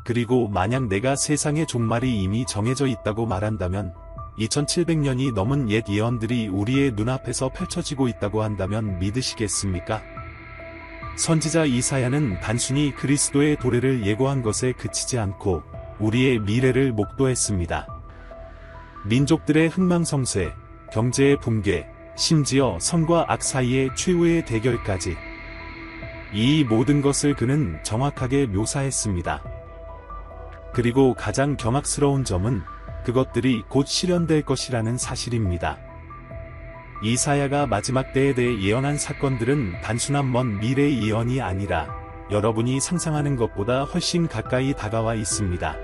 그리고 만약 내가 세상의 종말이 이미 정해져 있다고 말한다면 2700년이 넘은 옛 예언들이 우리의 눈앞에서 펼쳐지고 있다고 한다면 믿으시겠습니까? 선지자 이사야는 단순히 그리스도의 도래를 예고한 것에 그치지 않고 우리의 미래를 목도했습니다. 민족들의 흥망성쇠, 경제의 붕괴, 심지어 선과 악 사이의 최후의 대결까지 이 모든 것을 그는 정확하게 묘사했습니다. 그리고 가장 경악스러운 점은 그것들이 곧 실현될 것이라는 사실입니다. 이사야가 마지막 때에 대해 예언한 사건들은 단순한 먼 미래의 예언이 아니라 여러분이 상상하는 것보다 훨씬 가까이 다가와 있습니다.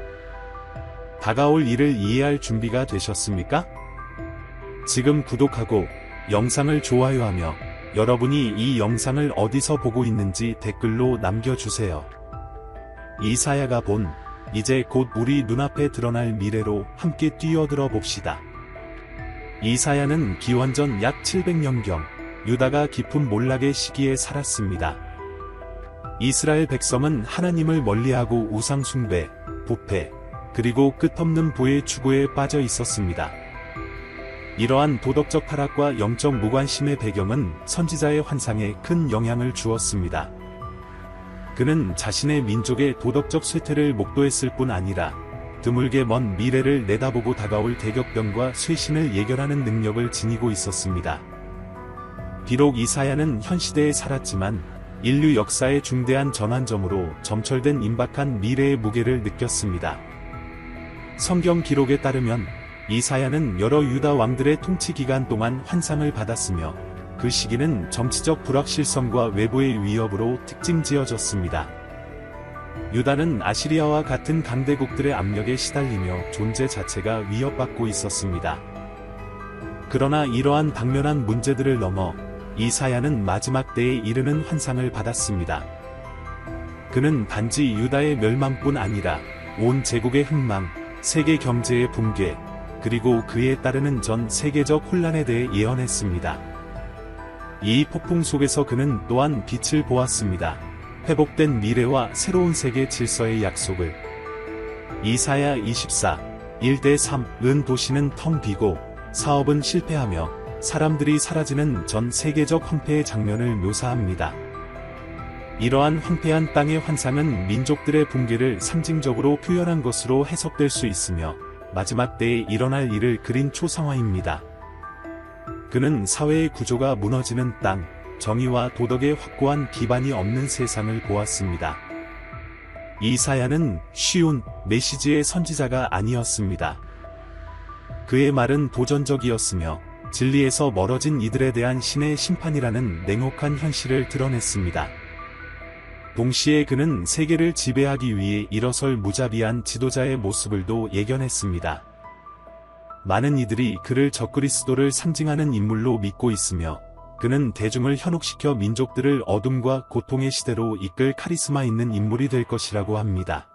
다가올 일을 이해할 준비가 되셨습니까? 지금 구독하고 영상을 좋아요하며 여러분이 이 영상을 어디서 보고 있는지 댓글로 남겨주세요. 이사야가 본 이제 곧 우리 눈앞에 드러날 미래로 함께 뛰어들어 봅시다. 이사야는 기원전 약 700년경 유다가 깊은 몰락의 시기에 살았습니다. 이스라엘 백성은 하나님을 멀리하고 우상 숭배, 부패, 그리고 끝없는 부의 추구에 빠져 있었습니다. 이러한 도덕적 타락과 영적 무관심의 배경은 선지자의 환상에 큰 영향을 주었습니다. 그는 자신의 민족의 도덕적 쇠퇴를 목도했을 뿐 아니라 드물게 먼 미래를 내다보고 다가올 대격변과 쇄신을 예견하는 능력을 지니고 있었습니다. 비록 이사야는 현 시대에 살았지만 인류 역사의 중대한 전환점으로 점철된 임박한 미래의 무게를 느꼈습니다. 성경 기록에 따르면 이사야는 여러 유다 왕들의 통치 기간 동안 환상을 받았으며 그 시기는 정치적 불확실성과 외부의 위협으로 특징지어졌습니다. 유다는 아시리아와 같은 강대국들의 압력에 시달리며 존재 자체가 위협받고 있었습니다. 그러나 이러한 당면한 문제들을 넘어 이사야는 마지막 때에 이르는 환상을 받았습니다. 그는 단지 유다의 멸망뿐 아니라 온 제국의 흥망, 세계 경제의 붕괴, 그리고 그에 따르는 전 세계적 혼란에 대해 예언했습니다. 이 폭풍 속에서 그는 또한 빛을 보았습니다. 회복된 미래와 새로운 세계 질서의 약속을. 이사야 24, 1-3은 도시는 텅 비고 사업은 실패하며 사람들이 사라지는 전 세계적 황폐의 장면을 묘사합니다. 이러한 황폐한 땅의 환상은 민족들의 붕괴를 상징적으로 표현한 것으로 해석될 수 있으며 마지막 때에 일어날 일을 그린 초상화입니다. 그는 사회의 구조가 무너지는 땅, 정의와 도덕의 확고한 기반이 없는 세상을 보았습니다. 이사야는 쉬운 메시지의 선지자가 아니었습니다. 그의 말은 도전적이었으며 진리에서 멀어진 이들에 대한 신의 심판이라는 냉혹한 현실을 드러냈습니다. 동시에 그는 세계를 지배하기 위해 일어설 무자비한 지도자의 모습을도 예견했습니다. 많은 이들이 그를 적그리스도를 상징하는 인물로 믿고 있으며 그는 대중을 현혹시켜 민족들을 어둠과 고통의 시대로 이끌 카리스마 있는 인물이 될 것이라고 합니다.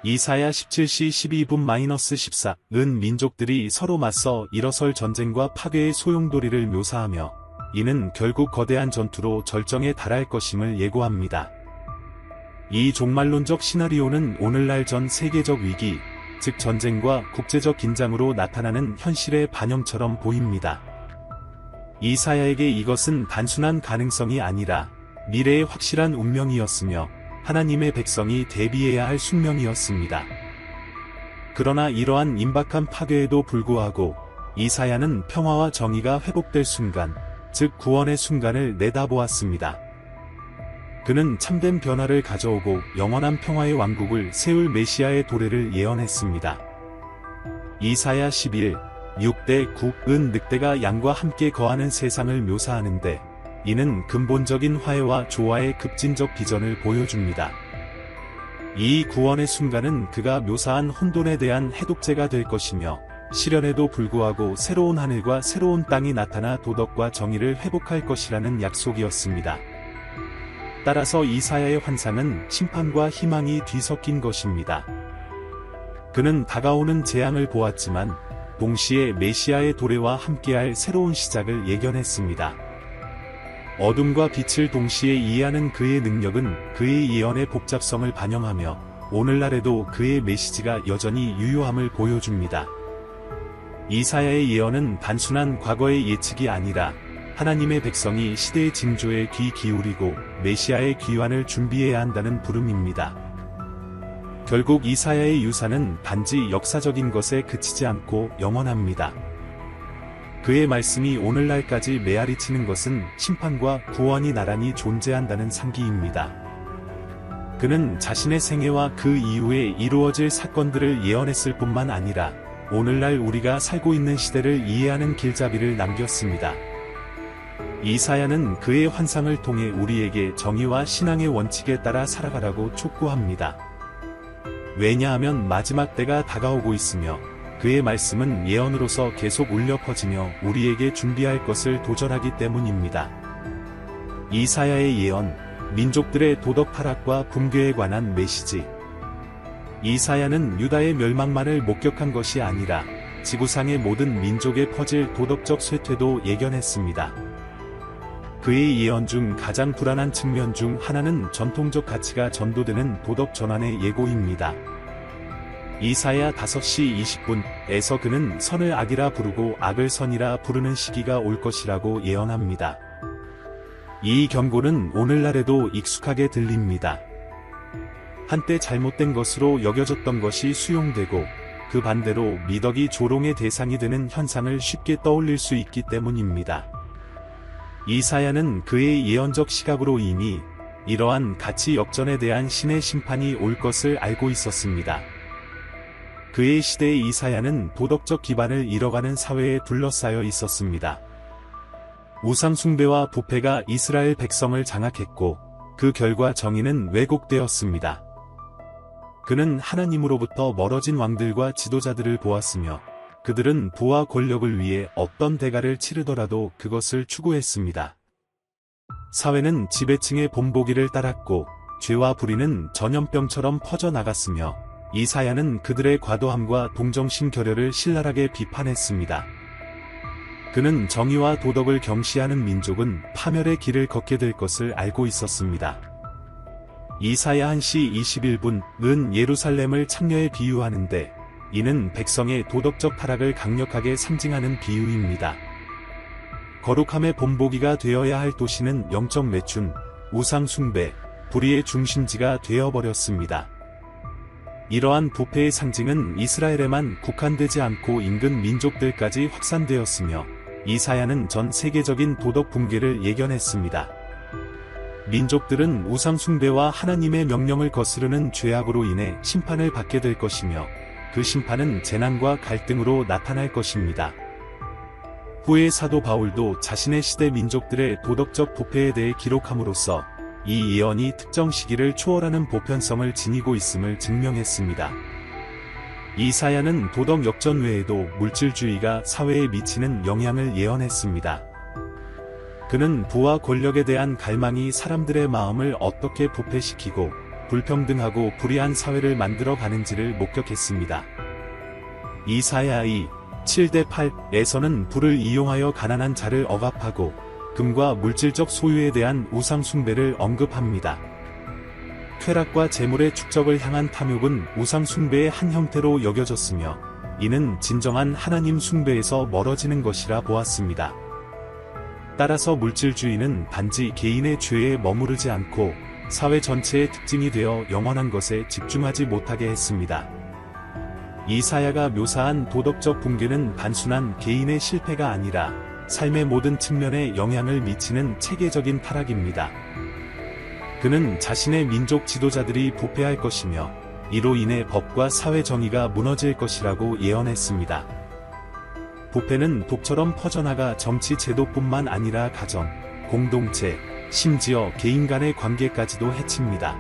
이사야 17시 12분-14은 민족들이 서로 맞서 일어설 전쟁과 파괴의 소용돌이를 묘사하며 이는 결국 거대한 전투로 절정에 달할 것임을 예고합니다. 이 종말론적 시나리오는 오늘날 전 세계적 위기, 즉 전쟁과 국제적 긴장으로 나타나는 현실의 반영처럼 보입니다. 이사야에게 이것은 단순한 가능성이 아니라 미래의 확실한 운명이었으며 하나님의 백성이 대비해야 할 숙명이었습니다. 그러나 이러한 임박한 파괴에도 불구하고 이사야는 평화와 정의가 회복될 순간, 즉 구원의 순간을 내다보았습니다. 그는 참된 변화를 가져오고 영원한 평화의 왕국을 세울 메시아의 도래를 예언했습니다. 이사야 11, 6-9은 늑대가 양과 함께 거하는 세상을 묘사하는데 이는 근본적인 화해와 조화의 급진적 비전을 보여줍니다. 이 구원의 순간은 그가 묘사한 혼돈에 대한 해독제가 될 것이며 시련에도 불구하고 새로운 하늘과 새로운 땅이 나타나 도덕과 정의를 회복할 것이라는 약속이었습니다. 따라서 이사야의 환상은 심판과 희망이 뒤섞인 것입니다. 그는 다가오는 재앙을 보았지만 동시에 메시아의 도래와 함께할 새로운 시작을 예견했습니다. 어둠과 빛을 동시에 이해하는 그의 능력은 그의 예언의 복잡성을 반영하며 오늘날에도 그의 메시지가 여전히 유효함을 보여줍니다. 이사야의 예언은 단순한 과거의 예측이 아니라 하나님의 백성이 시대의 징조에 귀 기울이고 메시아의 귀환을 준비해야 한다는 부름입니다. 결국 이사야의 유산은 단지 역사적인 것에 그치지 않고 영원합니다. 그의 말씀이 오늘날까지 메아리치는 것은 심판과 구원이 나란히 존재한다는 상기입니다. 그는 자신의 생애와 그 이후에 이루어질 사건들을 예언했을 뿐만 아니라 오늘날 우리가 살고 있는 시대를 이해하는 길잡이를 남겼습니다. 이사야는 그의 환상을 통해 우리에게 정의와 신앙의 원칙에 따라 살아가라고 촉구합니다. 왜냐하면 마지막 때가 다가오고 있으며 그의 말씀은 예언으로서 계속 울려 퍼지며 우리에게 준비할 것을 도전하기 때문입니다. 이사야의 예언, 민족들의 도덕 타락과 붕괴에 관한 메시지. 이사야는 유다의 멸망만을 목격한 것이 아니라 지구상의 모든 민족에 퍼질 도덕적 쇠퇴도 예견했습니다. 그의 예언 중 가장 불안한 측면 중 하나는 전통적 가치가 전도되는 도덕 전환의 예고입니다. 이사야 5시 20분에서 그는 선을 악이라 부르고 악을 선이라 부르는 시기가 올 것이라고 예언합니다. 이 경고는 오늘날에도 익숙하게 들립니다. 한때 잘못된 것으로 여겨졌던 것이 수용되고 그 반대로 미덕이 조롱의 대상이 되는 현상을 쉽게 떠올릴 수 있기 때문입니다. 이사야는 그의 예언적 시각으로 이미 이러한 가치 역전에 대한 신의 심판이 올 것을 알고 있었습니다. 그의 시대의 이사야는 도덕적 기반을 잃어가는 사회에 둘러싸여 있었습니다. 우상 숭배와 부패가 이스라엘 백성을 장악했고 그 결과 정의는 왜곡되었습니다. 그는 하나님으로부터 멀어진 왕들과 지도자들을 보았으며 그들은 부와 권력을 위해 어떤 대가를 치르더라도 그것을 추구했습니다. 사회는 지배층의 본보기를 따랐고 죄와 불의는 전염병처럼 퍼져나갔으며 이사야는 그들의 과도함과 동정심 결여를 신랄하게 비판했습니다. 그는 정의와 도덕을 경시하는 민족은 파멸의 길을 걷게 될 것을 알고 있었습니다. 이사야 1시 21분은 예루살렘을 창녀에 비유하는데 이는 백성의 도덕적 타락을 강력하게 상징하는 비유입니다. 거룩함의 본보기가 되어야 할 도시는 영적 매춘, 우상 숭배, 불의의 중심지가 되어버렸습니다. 이러한 부패의 상징은 이스라엘에만 국한되지 않고 인근 민족들까지 확산되었으며 이사야는 전 세계적인 도덕 붕괴를 예견했습니다. 민족들은 우상 숭배와 하나님의 명령을 거스르는 죄악으로 인해 심판을 받게 될 것이며 그 심판은 재난과 갈등으로 나타날 것입니다. 후에 사도 바울도 자신의 시대 민족들의 도덕적 부패에 대해 기록함으로써 이 예언이 특정 시기를 초월하는 보편성을 지니고 있음을 증명했습니다. 이사야는 도덕 역전 외에도 물질주의가 사회에 미치는 영향을 예언했습니다. 그는 부와 권력에 대한 갈망이 사람들의 마음을 어떻게 부패시키고 불평등하고 불의한 사회를 만들어 가는지를 목격했습니다. 이사야 7-8에서는 부를 이용하여 가난한 자를 억압하고 금과 물질적 소유에 대한 우상 숭배를 언급합니다. 쾌락과 재물의 축적을 향한 탐욕은 우상 숭배의 한 형태로 여겨졌으며 이는 진정한 하나님 숭배에서 멀어지는 것이라 보았습니다. 따라서 물질주의는 단지 개인의 죄에 머무르지 않고 사회 전체의 특징이 되어 영원한 것에 집중하지 못하게 했습니다. 이사야가 묘사한 도덕적 붕괴는 단순한 개인의 실패가 아니라 삶의 모든 측면에 영향을 미치는 체계적인 타락입니다. 그는 자신의 민족 지도자들이 부패할 것이며 이로 인해 법과 사회 정의가 무너질 것이라고 예언했습니다. 부패는 독처럼 퍼져나가 정치 제도뿐만 아니라 가정, 공동체, 심지어 개인 간의 관계까지도 해칩니다.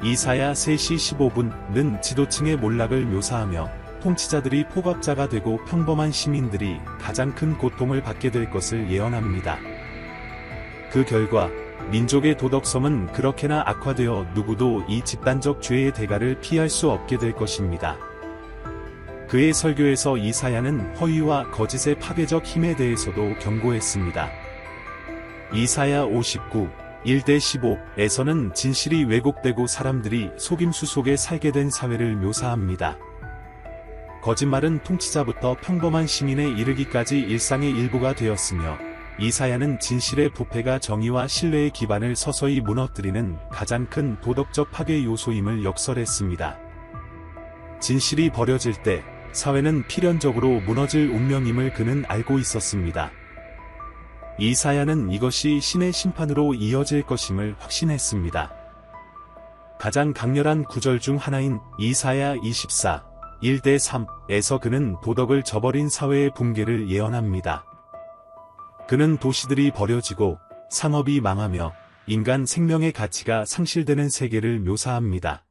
이사야 3시 15분은 지도층의 몰락을 묘사하며 통치자들이 폭압자가 되고 평범한 시민들이 가장 큰 고통을 받게 될 것을 예언합니다. 그 결과 민족의 도덕성은 그렇게나 악화되어 누구도 이 집단적 죄의 대가를 피할 수 없게 될 것입니다. 그의 설교에서 이사야는 허위와 거짓의 파괴적 힘에 대해서도 경고했습니다. 이사야 59, 1-15에서는 진실이 왜곡되고 사람들이 속임수 속에 살게 된 사회를 묘사합니다. 거짓말은 통치자부터 평범한 시민에 이르기까지 일상의 일부가 되었으며 이사야는 진실의 부패가 정의와 신뢰의 기반을 서서히 무너뜨리는 가장 큰 도덕적 파괴 요소임을 역설했습니다. 진실이 버려질 때 사회는 필연적으로 무너질 운명임을 그는 알고 있었습니다. 이사야는 이것이 신의 심판으로 이어질 것임을 확신했습니다. 가장 강렬한 구절 중 하나인 이사야 24, 1-3에서 그는 도덕을 저버린 사회의 붕괴를 예언합니다. 그는 도시들이 버려지고 상업이 망하며 인간 생명의 가치가 상실되는 세계를 묘사합니다.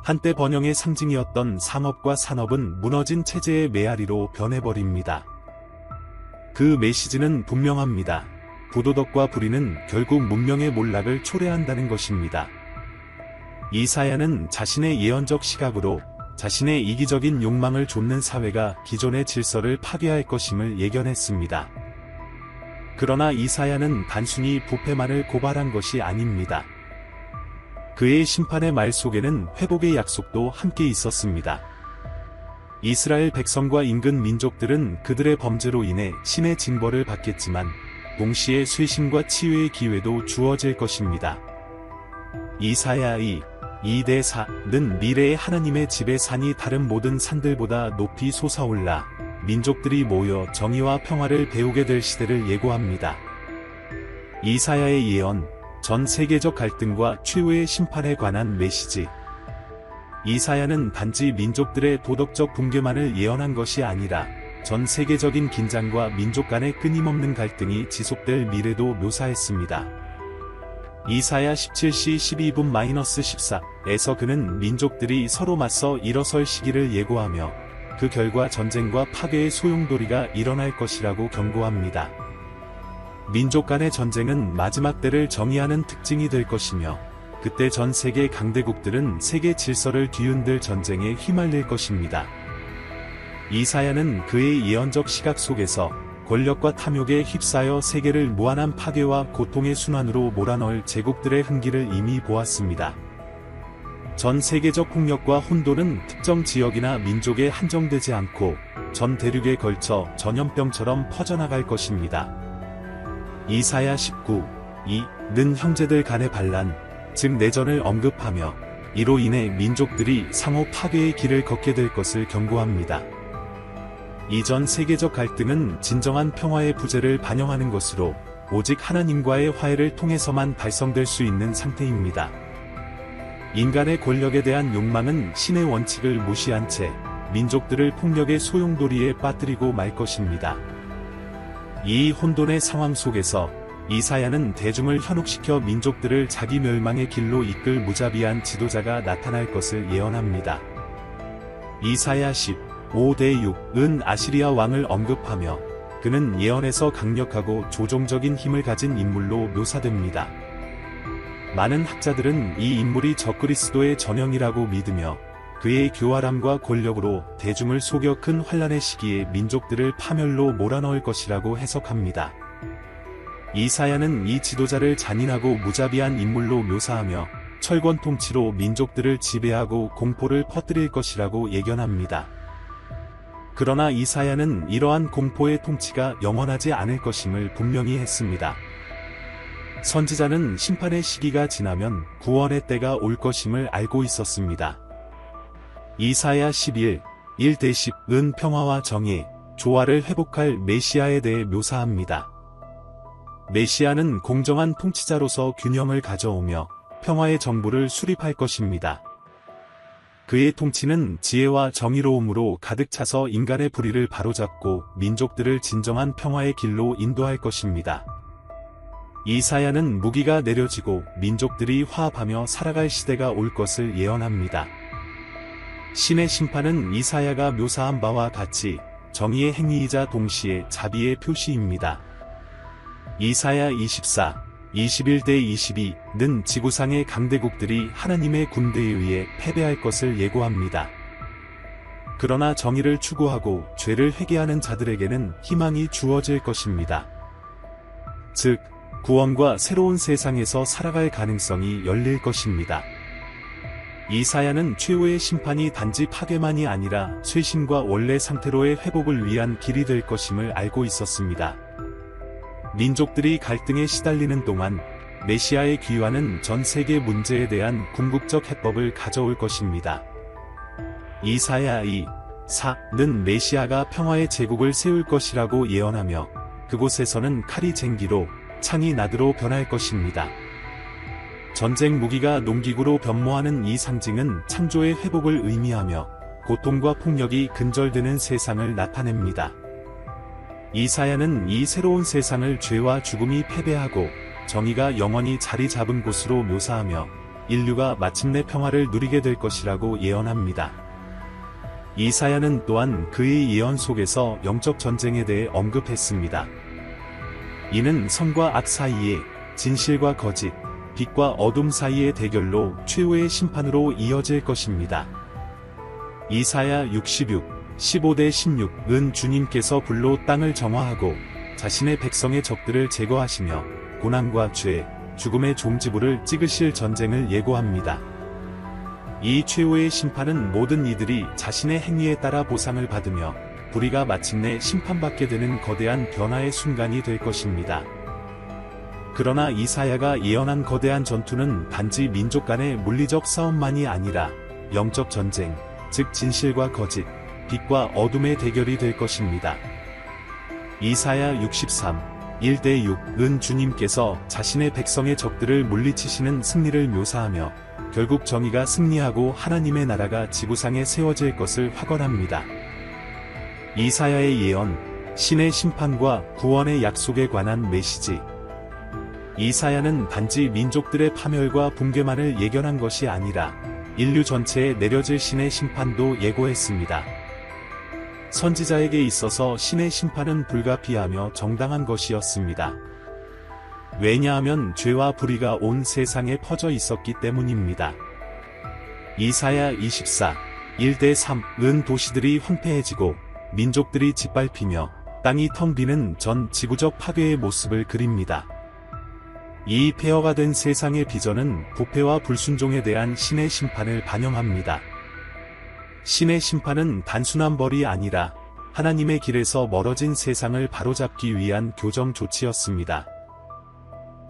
한때 번영의 상징이었던 상업과 산업은 무너진 체제의 메아리로 변해버립니다. 그 메시지는 분명합니다. 부도덕과 불의는 결국 문명의 몰락을 초래한다는 것입니다. 이사야는 자신의 예언적 시각으로 자신의 이기적인 욕망을 좇는 사회가 기존의 질서를 파괴할 것임을 예견했습니다. 그러나 이사야는 단순히 부패만을 고발한 것이 아닙니다. 그의 심판의 말 속에는 회복의 약속도 함께 있었습니다. 이스라엘 백성과 인근 민족들은 그들의 범죄로 인해 신의 징벌을 받겠지만 동시에 쇄신과 치유의 기회도 주어질 것입니다. 이사야 2-4는 미래의 하나님의 집의 산이 다른 모든 산들보다 높이 솟아올라 민족들이 모여 정의와 평화를 배우게 될 시대를 예고합니다. 이사야의 예언, 전 세계적 갈등과 최후의 심판에 관한 메시지. 이사야는 단지 민족들의 도덕적 붕괴만을 예언한 것이 아니라 전 세계적인 긴장과 민족 간의 끊임없는 갈등이 지속될 미래도 묘사했습니다. 이사야 17시 12분-14에서 그는 민족들이 서로 맞서 일어설 시기를 예고하며 그 결과 전쟁과 파괴의 소용돌이가 일어날 것이라고 경고합니다. 민족 간의 전쟁은 마지막 때를 정의하는 특징이 될 것이며 그때 전 세계 강대국들은 세계 질서를 뒤흔들 전쟁에 휘말릴 것입니다. 이사야는 그의 예언적 시각 속에서 권력과 탐욕에 휩싸여 세계를 무한한 파괴와 고통의 순환으로 몰아넣을 제국들의 흥기를 이미 보았습니다. 전 세계적 폭력과 혼돈은 특정 지역이나 민족에 한정되지 않고 전 대륙에 걸쳐 전염병처럼 퍼져나갈 것입니다. 이사야 19:2는 형제들 간의 반란, 즉 내전을 언급하며 이로 인해 민족들이 상호 파괴의 길을 걷게 될 것을 경고합니다. 이전 세계적 갈등은 진정한 평화의 부재를 반영하는 것으로 오직 하나님과의 화해를 통해서만 달성될 수 있는 상태입니다. 인간의 권력에 대한 욕망은 신의 원칙을 무시한 채 민족들을 폭력의 소용돌이에 빠뜨리고 말 것입니다. 이 혼돈의 상황 속에서 이사야는 대중을 현혹시켜 민족들을 자기 멸망의 길로 이끌 무자비한 지도자가 나타날 것을 예언합니다. 이사야 15-6은 아시리아 왕을 언급하며 그는 예언에서 강력하고 조종적인 힘을 가진 인물로 묘사됩니다. 많은 학자들은 이 인물이 적그리스도의 전형이라고 믿으며 그의 교활함과 권력으로 대중을 속여 큰 환란의 시기에 민족들을 파멸로 몰아넣을 것이라고 해석합니다. 이사야는 이 지도자를 잔인하고 무자비한 인물로 묘사하며 철권 통치로 민족들을 지배하고 공포를 퍼뜨릴 것이라고 예견합니다. 그러나 이사야는 이러한 공포의 통치가 영원하지 않을 것임을 분명히 했습니다. 선지자는 심판의 시기가 지나면 구원의 때가 올 것임을 알고 있었습니다. 이사야 11:1-10은 평화와 정의, 조화를 회복할 메시아에 대해 묘사합니다. 메시아는 공정한 통치자로서 균형을 가져오며 평화의 정부를 수립할 것입니다. 그의 통치는 지혜와 정의로움으로 가득 차서 인간의 불의를 바로잡고 민족들을 진정한 평화의 길로 인도할 것입니다. 이사야는 무기가 내려지고 민족들이 화합하며 살아갈 시대가 올 것을 예언합니다. 신의 심판은 이사야가 묘사한 바와 같이 정의의 행위이자 동시에 자비의 표시입니다. 이사야 24:21-22는 지구상의 강대국들이 하나님의 군대에 의해 패배할 것을 예고합니다. 그러나 정의를 추구하고 죄를 회개하는 자들에게는 희망이 주어질 것입니다. 즉, 구원과 새로운 세상에서 살아갈 가능성이 열릴 것입니다. 이사야는 최후의 심판이 단지 파괴만이 아니라 쇄신과 원래 상태로의 회복을 위한 길이 될 것임을 알고 있었습니다. 민족들이 갈등에 시달리는 동안 메시아의 귀환은 전 세계 문제에 대한 궁극적 해법을 가져올 것입니다. 이사야 2:4는 메시아가 평화의 제국을 세울 것이라고 예언하며 그곳에서는 칼이 쟁기로 창이 나드로 변할 것입니다. 전쟁 무기가 농기구로 변모하는 이 상징은 창조의 회복을 의미하며 고통과 폭력이 근절되는 세상을 나타냅니다. 이사야는 이 새로운 세상을 죄와 죽음이 패배하고 정의가 영원히 자리 잡은 곳으로 묘사하며 인류가 마침내 평화를 누리게 될 것이라고 예언합니다. 이사야는 또한 그의 예언 속에서 영적 전쟁에 대해 언급했습니다. 이는 선과 악 사이에, 진실과 거짓, 빛과 어둠 사이의 대결로 최후의 심판으로 이어질 것입니다. 이사야 66, 15-16은 주님께서 불로 땅을 정화하고 자신의 백성의 적들을 제거하시며 고난과 죄, 죽음의 종지부를 찍으실 전쟁을 예고합니다. 이 최후의 심판은 모든 이들이 자신의 행위에 따라 보상을 받으며 불의가 마침내 심판받게 되는 거대한 변화의 순간이 될 것입니다. 그러나 이사야가 예언한 거대한 전투는 단지 민족 간의 물리적 싸움만이 아니라 영적 전쟁, 즉 진실과 거짓, 빛과 어둠의 대결이 될 것입니다. 이사야 63, 1-6은 주님께서 자신의 백성의 적들을 물리치시는 승리를 묘사하며 결국 정의가 승리하고 하나님의 나라가 지구상에 세워질 것을 확언합니다. 이사야의 예언, 신의 심판과 구원의 약속에 관한 메시지. 이사야는 단지 민족들의 파멸과 붕괴만을 예견한 것이 아니라 인류 전체에 내려질 신의 심판도 예고했습니다. 선지자에게 있어서 신의 심판은 불가피하며 정당한 것이었습니다. 왜냐하면 죄와 불의가 온 세상에 퍼져 있었기 때문입니다. 이사야 24, 1-3은 도시들이 황폐해지고 민족들이 짓밟히며 땅이 텅 비는 전 지구적 파괴의 모습을 그립니다. 이 폐허가 된 세상의 비전은 부패와 불순종에 대한 신의 심판을 반영합니다. 신의 심판은 단순한 벌이 아니라 하나님의 길에서 멀어진 세상을 바로잡기 위한 교정 조치였습니다.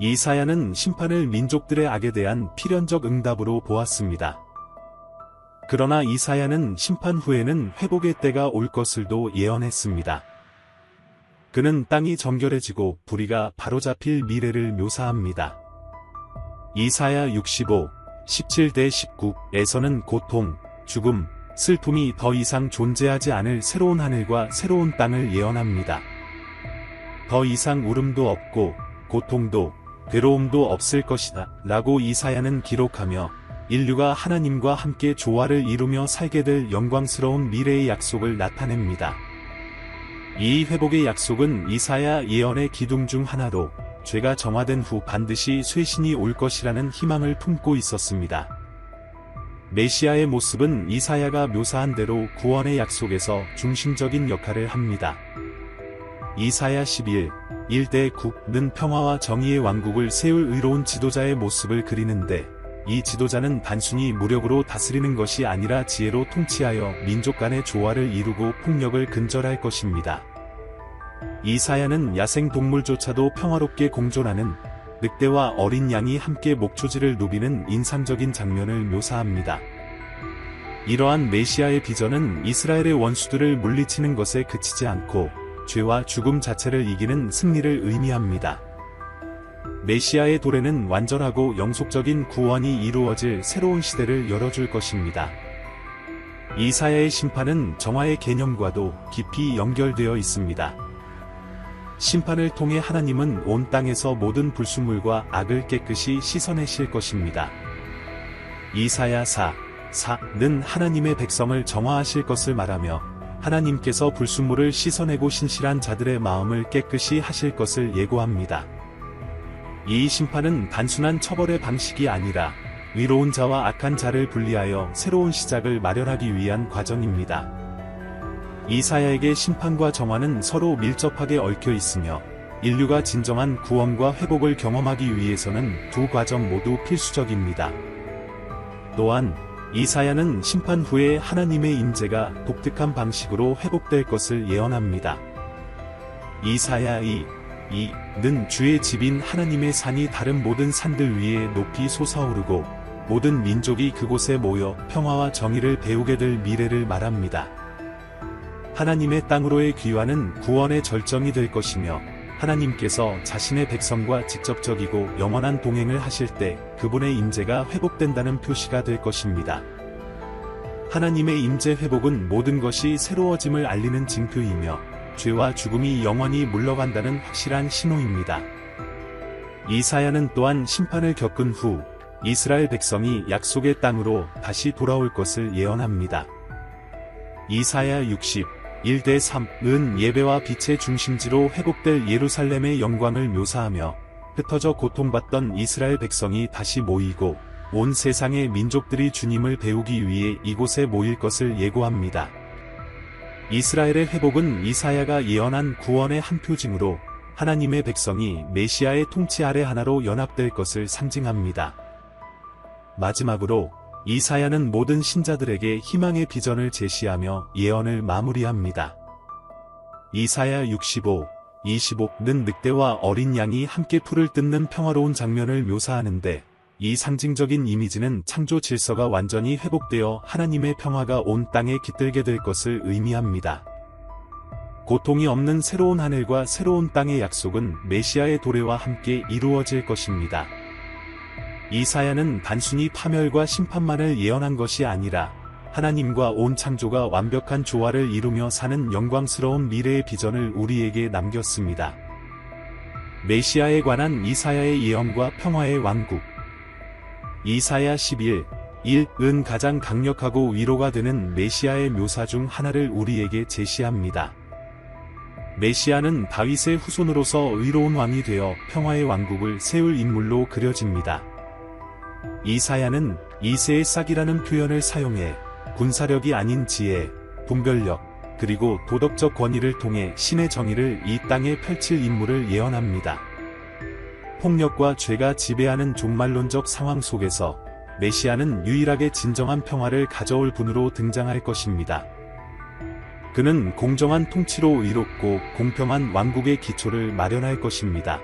이사야는 심판을 민족들의 악에 대한 필연적 응답으로 보았습니다. 그러나 이사야는 심판 후에는 회복의 때가 올 것을도 예언했습니다. 그는 땅이 정결해지고 불의가 바로잡힐 미래를 묘사합니다. 이사야 65, 17-19에서는 고통, 죽음, 슬픔이 더 이상 존재하지 않을 새로운 하늘과 새로운 땅을 예언합니다. 더 이상 울음도 없고 고통도 괴로움도 없을 것이다 라고 이사야는 기록하며 인류가 하나님과 함께 조화를 이루며 살게 될 영광스러운 미래의 약속을 나타냅니다. 이 회복의 약속은 이사야 예언의 기둥 중 하나로 죄가 정화된 후 반드시 쇄신이 올 것이라는 희망을 품고 있었습니다. 메시아의 모습은 이사야가 묘사한 대로 구원의 약속에서 중심적인 역할을 합니다. 이사야 11, 1-9는 평화와 정의의 왕국을 세울 의로운 지도자의 모습을 그리는데 이 지도자는 단순히 무력으로 다스리는 것이 아니라 지혜로 통치하여 민족 간의 조화를 이루고 폭력을 근절할 것입니다. 이사야는 야생 동물조차도 평화롭게 공존하는 늑대와 어린 양이 함께 목초지를 누비는 인상적인 장면을 묘사합니다. 이러한 메시아의 비전은 이스라엘의 원수들을 물리치는 것에 그치지 않고 죄와 죽음 자체를 이기는 승리를 의미합니다. 메시아의 도래는 완전하고 영속적인 구원이 이루어질 새로운 시대를 열어줄 것입니다. 이사야의 심판은 정화의 개념과도 깊이 연결되어 있습니다. 심판을 통해 하나님은 온 땅에서 모든 불순물과 악을 깨끗이 씻어내실 것입니다. 이사야 4:4는 하나님의 백성을 정화하실 것을 말하며 하나님께서 불순물을 씻어내고 신실한 자들의 마음을 깨끗이 하실 것을 예고합니다. 이 심판은 단순한 처벌의 방식이 아니라 의로운 자와 악한 자를 분리하여 새로운 시작을 마련하기 위한 과정입니다. 이사야에게 심판과 정화는 서로 밀접하게 얽혀 있으며 인류가 진정한 구원과 회복을 경험하기 위해서는 두 과정 모두 필수적입니다. 또한 이사야는 심판 후에 하나님의 임재가 독특한 방식으로 회복될 것을 예언합니다. 이사야 2:2는 주의 집인 하나님의 산이 다른 모든 산들 위에 높이 솟아오르고 모든 민족이 그곳에 모여 평화와 정의를 배우게 될 미래를 말합니다. 하나님의 땅으로의 귀환은 구원의 절정이 될 것이며 하나님께서 자신의 백성과 직접적이고 영원한 동행을 하실 때 그분의 임재가 회복된다는 표시가 될 것입니다. 하나님의 임재 회복은 모든 것이 새로워짐을 알리는 징표이며 죄와 죽음이 영원히 물러간다는 확실한 신호입니다. 이사야는 또한 심판을 겪은 후 이스라엘 백성이 약속의 땅으로 다시 돌아올 것을 예언합니다. 이사야 1대3은 예배와 빛의 중심지로 회복될 예루살렘의 영광을 묘사하며 흩어져 고통받던 이스라엘 백성이 다시 모이고 온 세상의 민족들이 주님을 배우기 위해 이곳에 모일 것을 예고합니다. 이스라엘의 회복은 이사야가 예언한 구원의 한 표징으로 하나님의 백성이 메시아의 통치 아래 하나로 연합될 것을 상징합니다. 마지막으로 이사야는 모든 신자들에게 희망의 비전을 제시하며 예언을 마무리합니다. 이사야 65:25는 늑대와 어린 양이 함께 풀을 뜯는 평화로운 장면을 묘사하는데 이 상징적인 이미지는 창조 질서가 완전히 회복되어 하나님의 평화가 온 땅에 깃들게 될 것을 의미합니다. 고통이 없는 새로운 하늘과 새로운 땅의 약속은 메시아의 도래와 함께 이루어질 것입니다. 이사야는 단순히 파멸과 심판만을 예언한 것이 아니라 하나님과 온 창조가 완벽한 조화를 이루며 사는 영광스러운 미래의 비전을 우리에게 남겼습니다. 메시아에 관한 이사야의 예언과 평화의 왕국. 이사야 11:1은 가장 강력하고 위로가 되는 메시아의 묘사 중 하나를 우리에게 제시합니다. 메시아는 다윗의 후손으로서 의로운 왕이 되어 평화의 왕국을 세울 인물로 그려집니다. 이사야는 이새의 싹이라는 표현을 사용해 군사력이 아닌 지혜, 분별력, 그리고 도덕적 권위를 통해 신의 정의를 이 땅에 펼칠 인물을 예언합니다. 폭력과 죄가 지배하는 종말론적 상황 속에서 메시아는 유일하게 진정한 평화를 가져올 분으로 등장할 것입니다. 그는 공정한 통치로 의롭고 공평한 왕국의 기초를 마련할 것입니다.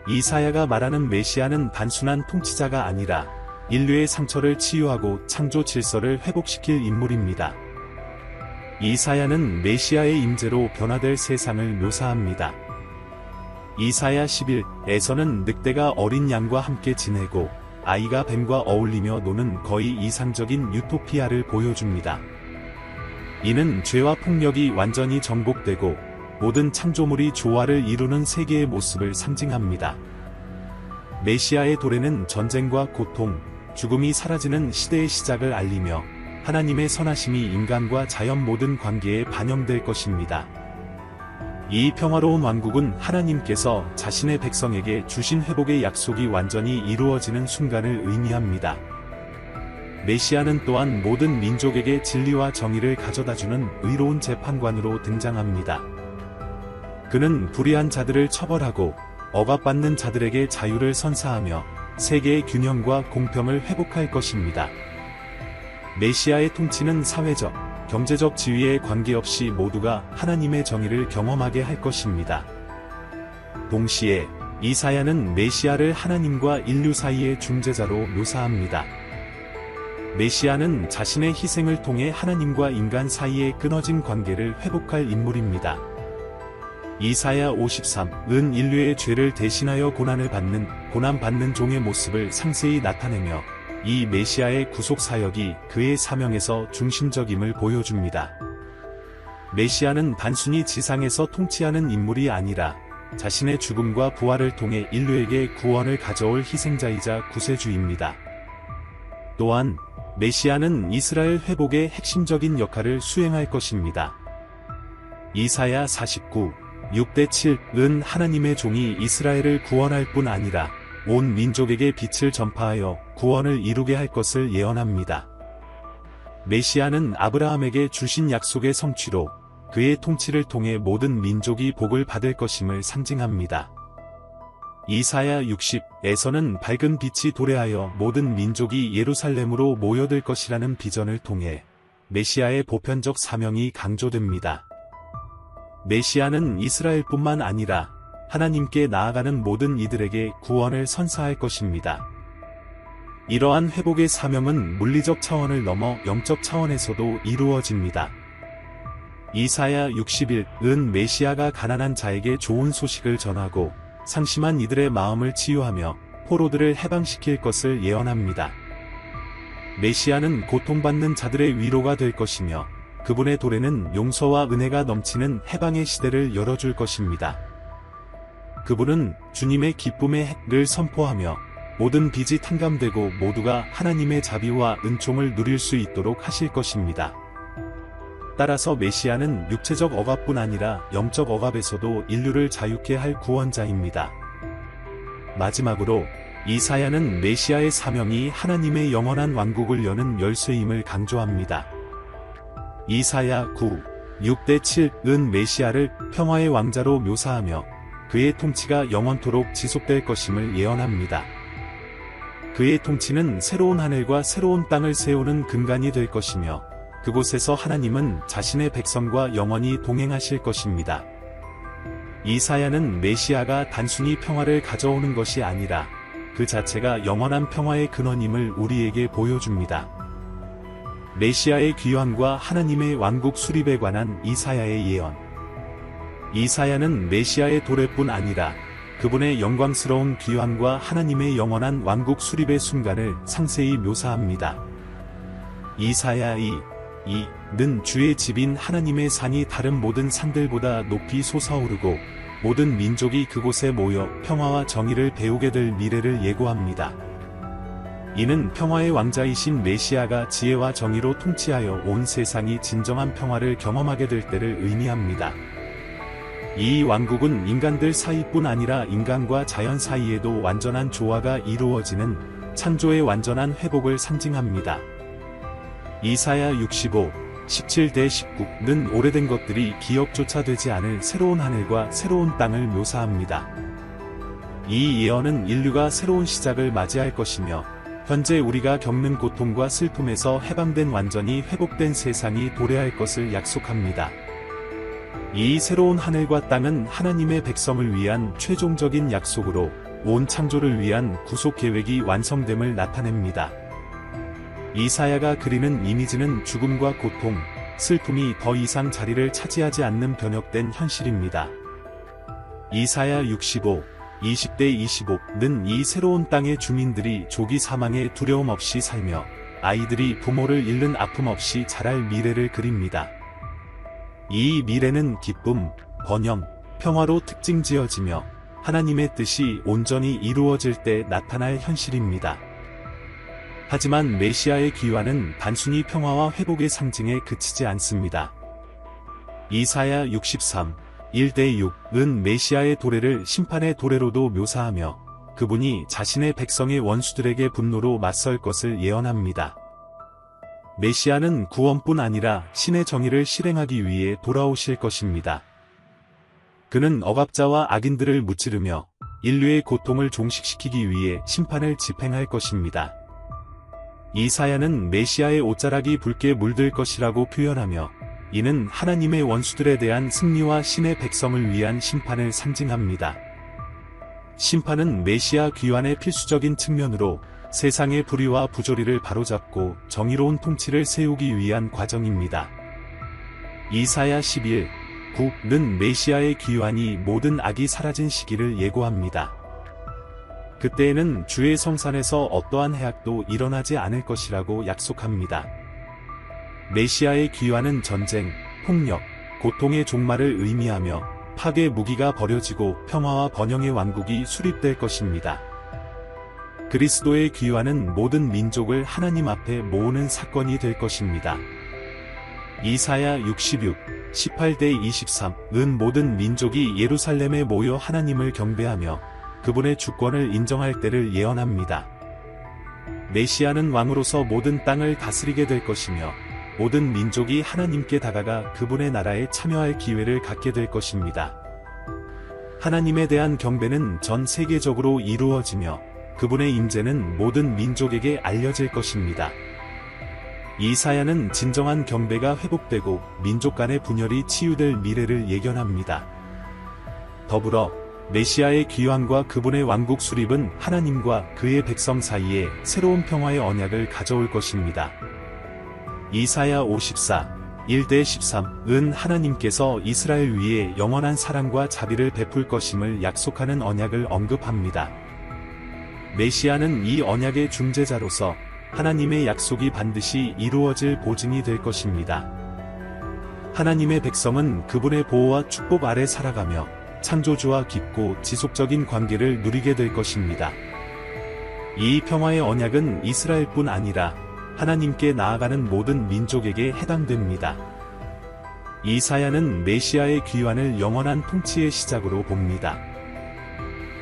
이사야가 말하는 메시아는 단순한 통치자가 아니라 인류의 상처를 치유하고 창조 질서를 회복시킬 인물입니다. 이사야는 메시아의 임재로 변화될 세상을 묘사합니다. 이사야 11에서는 늑대가 어린 양과 함께 지내고 아이가 뱀과 어울리며 노는 거의 이상적인 유토피아를 보여줍니다. 이는 죄와 폭력이 완전히 정복되고 모든 창조물이 조화를 이루는 세계의 모습을 상징합니다. 메시아의 도래는 전쟁과 고통, 죽음이 사라지는 시대의 시작을 알리며 하나님의 선하심이 인간과 자연 모든 관계에 반영될 것입니다. 이 평화로운 왕국은 하나님께서 자신의 백성에게 주신 회복의 약속이 완전히 이루어지는 순간을 의미합니다. 메시아는 또한 모든 민족에게 진리와 정의를 가져다주는 의로운 재판관으로 등장합니다. 그는 불의한 자들을 처벌하고 억압받는 자들에게 자유를 선사하며 세계의 균형과 공평을 회복할 것입니다. 메시아의 통치는 사회적, 경제적 지위에 관계없이 모두가 하나님의 정의를 경험하게 할 것입니다. 동시에 이사야는 메시아를 하나님과 인류 사이의 중재자로 묘사합니다. 메시아는 자신의 희생을 통해 하나님과 인간 사이의 끊어진 관계를 회복할 인물입니다. 이사야 53은 인류의 죄를 대신하여 고난받는 종의 모습을 상세히 나타내며 이 메시아의 구속 사역이 그의 사명에서 중심적임을 보여줍니다. 메시아는 단순히 지상에서 통치하는 인물이 아니라 자신의 죽음과 부활을 통해 인류에게 구원을 가져올 희생자이자 구세주입니다. 또한 메시아는 이스라엘 회복의 핵심적인 역할을 수행할 것입니다. 이사야 49:6-7은 하나님의 종이 이스라엘을 구원할 뿐 아니라 온 민족에게 빛을 전파하여 구원을 이루게 할 것을 예언합니다. 메시아는 아브라함에게 주신 약속의 성취로 그의 통치를 통해 모든 민족이 복을 받을 것임을 상징합니다. 이사야 60에서는 밝은 빛이 도래하여 모든 민족이 예루살렘으로 모여들 것이라는 비전을 통해 메시아의 보편적 사명이 강조됩니다. 메시아는 이스라엘뿐만 아니라 하나님께 나아가는 모든 이들에게 구원을 선사할 것입니다. 이러한 회복의 사명은 물리적 차원을 넘어 영적 차원에서도 이루어집니다. 이사야 61은 메시아가 가난한 자에게 좋은 소식을 전하고 상심한 이들의 마음을 치유하며 포로들을 해방시킬 것을 예언합니다. 메시아는 고통받는 자들의 위로가 될 것이며 그분의 도래는 용서와 은혜가 넘치는 해방의 시대를 열어줄 것입니다. 그분은 주님의 기쁨의 해를 선포하며 모든 빚이 탕감되고 모두가 하나님의 자비와 은총을 누릴 수 있도록 하실 것입니다. 따라서 메시아는 육체적 억압뿐 아니라 영적 억압에서도 인류를 자유케 할 구원자입니다. 마지막으로 이사야는 메시아의 사명이 하나님의 영원한 왕국을 여는 열쇠임을 강조합니다. 이사야 6-7은 메시아를 평화의 왕자로 묘사하며 그의 통치가 영원토록 지속될 것임을 예언합니다. 그의 통치는 새로운 하늘과 새로운 땅을 세우는 근간이 될 것이며 그곳에서 하나님은 자신의 백성과 영원히 동행하실 것입니다. 이사야는 메시아가 단순히 평화를 가져오는 것이 아니라 그 자체가 영원한 평화의 근원임을 우리에게 보여줍니다. 메시아의 귀환과 하나님의 왕국 수립에 관한 이사야의 예언. 이사야는 메시아의 도래뿐 아니라 그분의 영광스러운 귀환과 하나님의 영원한 왕국 수립의 순간을 상세히 묘사합니다. 이사야 2는 주의 집인 하나님의 산이 다른 모든 산들보다 높이 솟아오르고 모든 민족이 그곳에 모여 평화와 정의를 배우게 될 미래를 예고합니다. 이는 평화의 왕자이신 메시아가 지혜와 정의로 통치하여 온 세상이 진정한 평화를 경험하게 될 때를 의미합니다. 이 왕국은 인간들 사이뿐 아니라 인간과 자연 사이에도 완전한 조화가 이루어지는 창조의 완전한 회복을 상징합니다. 이사야 65-17-19는 오래된 것들이 기억조차 되지 않을 새로운 하늘과 새로운 땅을 묘사합니다. 이 예언은 인류가 새로운 시작을 맞이할 것이며 현재 우리가 겪는 고통과 슬픔에서 해방된 완전히 회복된 세상이 도래할 것을 약속합니다. 이 새로운 하늘과 땅은 하나님의 백성을 위한 최종적인 약속으로 온 창조를 위한 구속 계획이 완성됨을 나타냅니다. 이사야가 그리는 이미지는 죽음과 고통, 슬픔이 더 이상 자리를 차지하지 않는 변혁된 현실입니다. 이사야 65-20-25는 이 새로운 땅의 주민들이 조기 사망에 두려움 없이 살며 아이들이 부모를 잃는 아픔 없이 자랄 미래를 그립니다. 이 미래는 기쁨, 번영, 평화로 특징지어지며 하나님의 뜻이 온전히 이루어질 때 나타날 현실입니다. 하지만 메시아의 귀환은 단순히 평화와 회복의 상징에 그치지 않습니다. 이사야 63-1-6은 메시아의 도래를 심판의 도래로도 묘사하며 그분이 자신의 백성의 원수들에게 분노로 맞설 것을 예언합니다. 메시아는 구원뿐 아니라 신의 정의를 실행하기 위해 돌아오실 것입니다. 그는 억압자와 악인들을 무찌르며 인류의 고통을 종식시키기 위해 심판을 집행할 것입니다. 이사야는 메시아의 옷자락이 붉게 물들 것이라고 표현하며 이는 하나님의 원수들에 대한 승리와 신의 백성을 위한 심판을 상징합니다. 심판은 메시아 귀환의 필수적인 측면으로 세상의 불의와 부조리를 바로잡고 정의로운 통치를 세우기 위한 과정입니다. 이사야 11-9는 메시아의 귀환이 모든 악이 사라진 시기를 예고합니다. 그때에는 주의 성산에서 어떠한 해악도 일어나지 않을 것이라고 약속합니다. 메시아의 귀환은 전쟁, 폭력, 고통의 종말을 의미하며 파괴 무기가 버려지고 평화와 번영의 왕국이 수립될 것입니다. 그리스도의 귀환은 모든 민족을 하나님 앞에 모으는 사건이 될 것입니다. 이사야 66-18-23은 모든 민족이 예루살렘에 모여 하나님을 경배하며 그분의 주권을 인정할 때를 예언합니다. 메시아는 왕으로서 모든 땅을 다스리게 될 것이며 모든 민족이 하나님께 다가가 그분의 나라에 참여할 기회를 갖게 될 것입니다. 하나님에 대한 경배는 전 세계적으로 이루어지며 그분의 임재는 모든 민족에게 알려질 것입니다. 이사야는 진정한 경배가 회복되고 민족 간의 분열이 치유될 미래를 예견합니다. 더불어 메시아의 귀환과 그분의 왕국 수립은 하나님과 그의 백성 사이에 새로운 평화의 언약을 가져올 것입니다. 이사야 54, 1-13은 하나님께서 이스라엘 위에 영원한 사랑과 자비를 베풀 것임을 약속하는 언약을 언급합니다. 메시아는 이 언약의 중재자로서 하나님의 약속이 반드시 이루어질 보증이 될 것입니다. 하나님의 백성은 그분의 보호와 축복 아래 살아가며 창조주와 깊고 지속적인 관계를 누리게 될 것입니다. 이 평화의 언약은 이스라엘뿐 아니라 하나님께 나아가는 모든 민족에게 해당됩니다. 이사야는 메시아의 귀환을 영원한 통치의 시작으로 봅니다.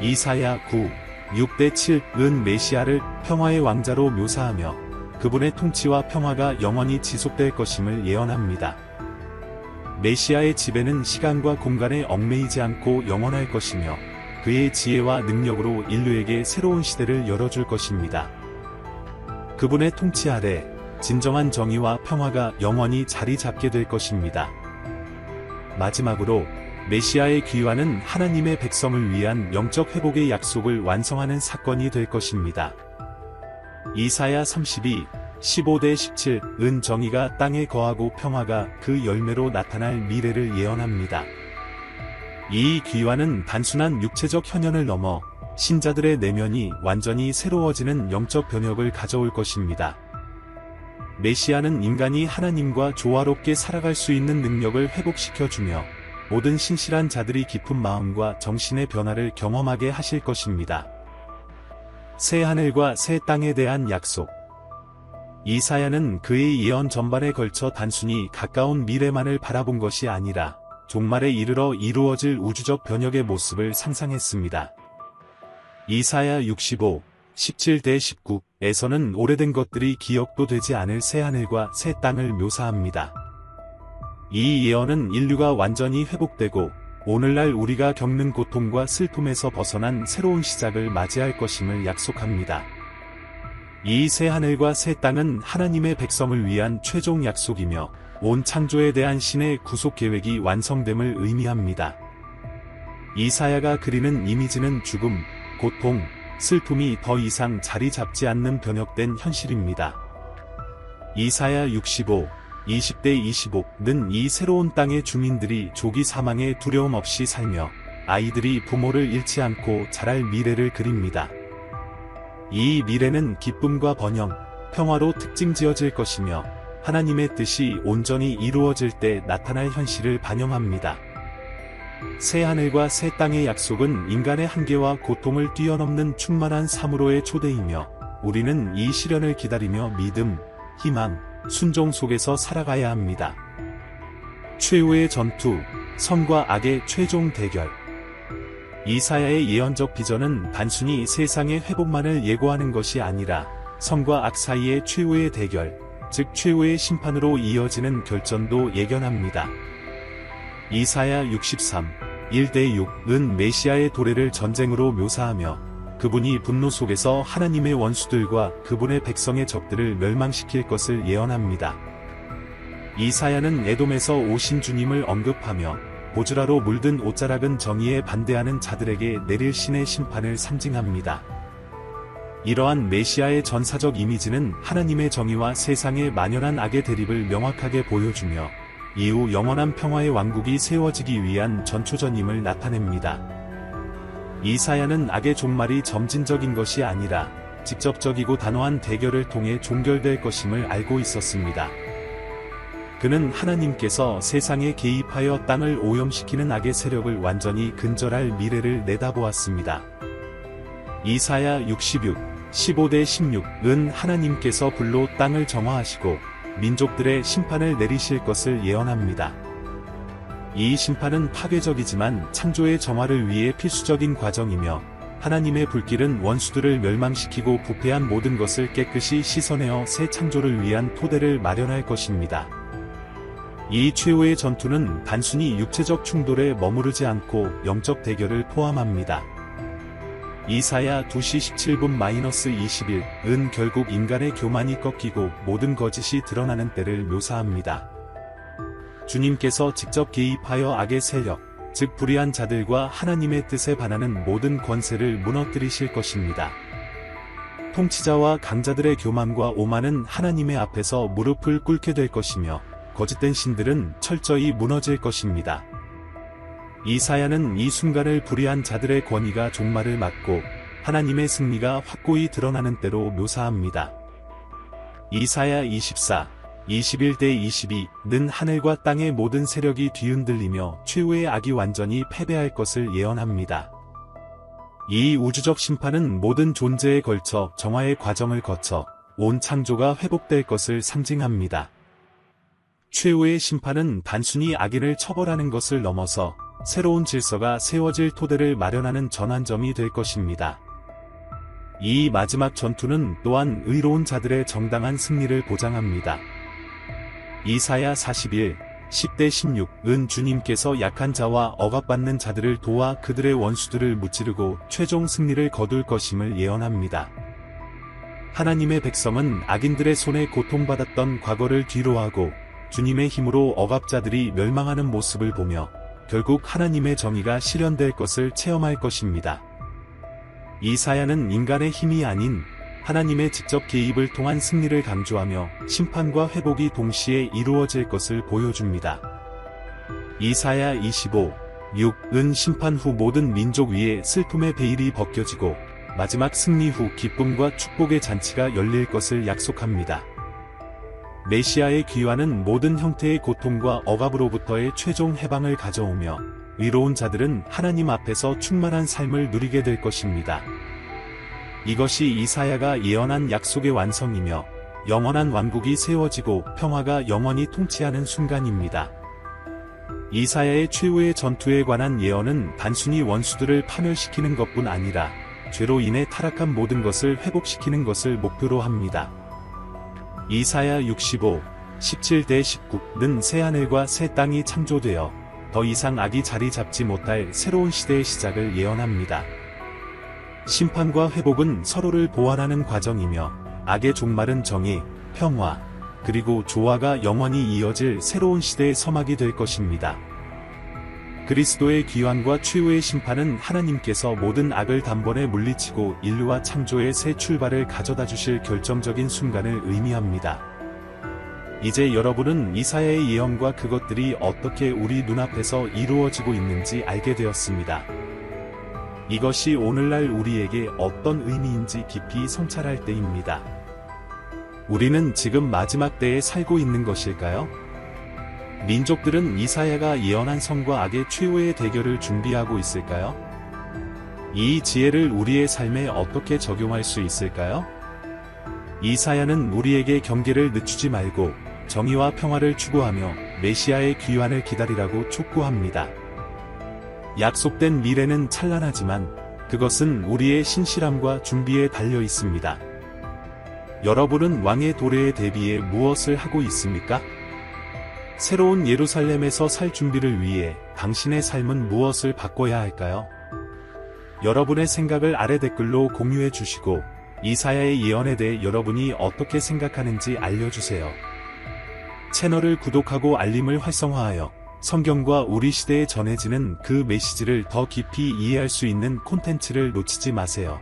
이사야 9, 6-7은 메시아를 평화의 왕자로 묘사하며 그분의 통치와 평화가 영원히 지속될 것임을 예언합니다. 메시아의 지배는 시간과 공간에 얽매이지 않고 영원할 것이며 그의 지혜와 능력으로 인류에게 새로운 시대를 열어줄 것입니다. 그분의 통치 아래 진정한 정의와 평화가 영원히 자리 잡게 될 것입니다. 마지막으로 메시아의 귀환은 하나님의 백성을 위한 영적 회복의 약속을 완성하는 사건이 될 것입니다. 이사야 32, 15-17은 정의가 땅에 거하고 평화가 그 열매로 나타날 미래를 예언합니다. 이 귀환은 단순한 육체적 현현을 넘어 신자들의 내면이 완전히 새로워지는 영적 변혁을 가져올 것입니다. 메시아는 인간이 하나님과 조화롭게 살아갈 수 있는 능력을 회복시켜주며 모든 신실한 자들이 깊은 마음과 정신의 변화를 경험하게 하실 것입니다. 새 하늘과 새 땅에 대한 약속. 이사야는 그의 예언 전반에 걸쳐 단순히 가까운 미래만을 바라본 것이 아니라 종말에 이르러 이루어질 우주적 변혁의 모습을 상상했습니다. 이사야 65, 17-19에서는 오래된 것들이 기억도 되지 않을 새 하늘과 새 땅을 묘사합니다. 이 예언은 인류가 완전히 회복되고 오늘날 우리가 겪는 고통과 슬픔에서 벗어난 새로운 시작을 맞이할 것임을 약속합니다. 이 새 하늘과 새 땅은 하나님의 백성을 위한 최종 약속이며 온 창조에 대한 신의 구속 계획이 완성됨을 의미합니다. 이사야가 그리는 이미지는 죽음, 고통, 슬픔이 더 이상 자리 잡지 않는 변혁된 현실입니다. 이사야 65, 20-25는 이 새로운 땅의 주민들이 조기 사망에 두려움 없이 살며 아이들이 부모를 잃지 않고 자랄 미래를 그립니다. 이 미래는 기쁨과 번영, 평화로 특징지어질 것이며 하나님의 뜻이 온전히 이루어질 때 나타날 현실을 반영합니다. 새 하늘과 새 땅의 약속은 인간의 한계와 고통을 뛰어넘는 충만한 삶으로의 초대이며 우리는 이 시련을 기다리며 믿음, 희망, 순종 속에서 살아가야 합니다. 최후의 전투, 선과 악의 최종 대결. 이사야의 예언적 비전은 단순히 세상의 회복만을 예고하는 것이 아니라 선과 악 사이의 최후의 대결, 즉 최후의 심판으로 이어지는 결전도 예견합니다. 이사야 63, 1-6은 메시아의 도래를 전쟁으로 묘사하며 그분이 분노 속에서 하나님의 원수들과 그분의 백성의 적들을 멸망시킬 것을 예언합니다. 이사야는 에돔에서 오신 주님을 언급하며 보즈라로 물든 옷자락은 정의에 반대하는 자들에게 내릴 신의 심판을 상징합니다. 이러한 메시아의 전사적 이미지는 하나님의 정의와 세상의 만연한 악의 대립을 명확하게 보여주며 이후 영원한 평화의 왕국이 세워지기 위한 전초전임을 나타냅니다. 이사야는 악의 종말이 점진적인 것이 아니라 직접적이고 단호한 대결을 통해 종결될 것임을 알고 있었습니다. 그는 하나님께서 세상에 개입하여 땅을 오염시키는 악의 세력을 완전히 근절할 미래를 내다보았습니다. 이사야 66, 15-16은 하나님께서 불로 땅을 정화하시고 민족들의 심판을 내리실 것을 예언합니다. 이 심판은 파괴적이지만 창조의 정화를 위해 필수적인 과정이며 하나님의 불길은 원수들을 멸망시키고 부패한 모든 것을 깨끗이 씻어내어 새 창조를 위한 토대를 마련할 것입니다. 이 최후의 전투는 단순히 육체적 충돌에 머무르지 않고 영적 대결을 포함합니다. 이사야 2시 17분-21은 결국 인간의 교만이 꺾이고 모든 거짓이 드러나는 때를 묘사합니다. 주님께서 직접 개입하여 악의 세력, 즉 불의한 자들과 하나님의 뜻에 반하는 모든 권세를 무너뜨리실 것입니다. 통치자와 강자들의 교만과 오만은 하나님의 앞에서 무릎을 꿇게 될 것이며 거짓된 신들은 철저히 무너질 것입니다. 이사야는 이 순간을 불의한 자들의 권위가 종말을 맞고 하나님의 승리가 확고히 드러나는 때로 묘사합니다. 이사야 24, 21-22는 하늘과 땅의 모든 세력이 뒤흔들리며 최후의 악이 완전히 패배할 것을 예언합니다. 이 우주적 심판은 모든 존재에 걸쳐 정화의 과정을 거쳐 온 창조가 회복될 것을 상징합니다. 최후의 심판은 단순히 악인을 처벌하는 것을 넘어서 새로운 질서가 세워질 토대를 마련하는 전환점이 될 것입니다. 이 마지막 전투는 또한 의로운 자들의 정당한 승리를 보장합니다. 이사야 41, 10-16은 주님께서 약한 자와 억압받는 자들을 도와 그들의 원수들을 무찌르고 최종 승리를 거둘 것임을 예언합니다. 하나님의 백성은 악인들의 손에 고통받았던 과거를 뒤로하고 주님의 힘으로 억압자들이 멸망하는 모습을 보며 결국 하나님의 정의가 실현될 것을 체험할 것입니다. 이사야는 인간의 힘이 아닌 하나님의 직접 개입을 통한 승리를 강조하며 심판과 회복이 동시에 이루어질 것을 보여줍니다. 이사야 25, 6은 심판 후 모든 민족 위에 슬픔의 베일이 벗겨지고 마지막 승리 후 기쁨과 축복의 잔치가 열릴 것을 약속합니다. 메시아의 귀환은 모든 형태의 고통과 억압으로부터의 최종 해방을 가져오며 의로운 자들은 하나님 앞에서 충만한 삶을 누리게 될 것입니다. 이것이 이사야가 예언한 약속의 완성이며 영원한 왕국이 세워지고 평화가 영원히 통치하는 순간입니다. 이사야의 최후의 전투에 관한 예언은 단순히 원수들을 파멸시키는 것뿐 아니라 죄로 인해 타락한 모든 것을 회복시키는 것을 목표로 합니다. 이사야 65, 17-19는 새하늘과 새 땅이 창조되어 더 이상 악이 자리 잡지 못할 새로운 시대의 시작을 예언합니다. 심판과 회복은 서로를 보완하는 과정이며 악의 종말은 정의, 평화, 그리고 조화가 영원히 이어질 새로운 시대의 서막이 될 것입니다. 그리스도의 귀환과 최후의 심판은 하나님께서 모든 악을 단번에 물리치고 인류와 창조의 새 출발을 가져다 주실 결정적인 순간을 의미합니다. 이제 여러분은 이사야의 예언과 그것들이 어떻게 우리 눈앞에서 이루어지고 있는지 알게 되었습니다. 이것이 오늘날 우리에게 어떤 의미인지 깊이 성찰할 때입니다. 우리는 지금 마지막 때에 살고 있는 것일까요? 민족들은 이사야가 예언한 선과 악의 최후의 대결을 준비하고 있을까요? 이 지혜를 우리의 삶에 어떻게 적용할 수 있을까요? 이사야는 우리에게 경계를 늦추지 말고 정의와 평화를 추구하며 메시아의 귀환을 기다리라고 촉구합니다. 약속된 미래는 찬란하지만 그것은 우리의 신실함과 준비에 달려 있습니다. 여러분은 왕의 도래에 대비해 무엇을 하고 있습니까? 새로운 예루살렘에서 살 준비를 위해 당신의 삶은 무엇을 바꿔야 할까요? 여러분의 생각을 아래 댓글로 공유해 주시고 이사야의 예언에 대해 여러분이 어떻게 생각하는지 알려주세요. 채널을 구독하고 알림을 활성화하여 성경과 우리 시대에 전해지는 그 메시지를 더 깊이 이해할 수 있는 콘텐츠를 놓치지 마세요.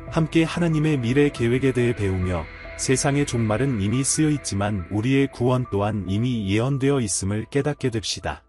함께 하나님의 미래 계획에 대해 배우며 세상의 종말은 이미 쓰여 있지만 우리의 구원 또한 이미 예언되어 있음을 깨닫게 됩시다.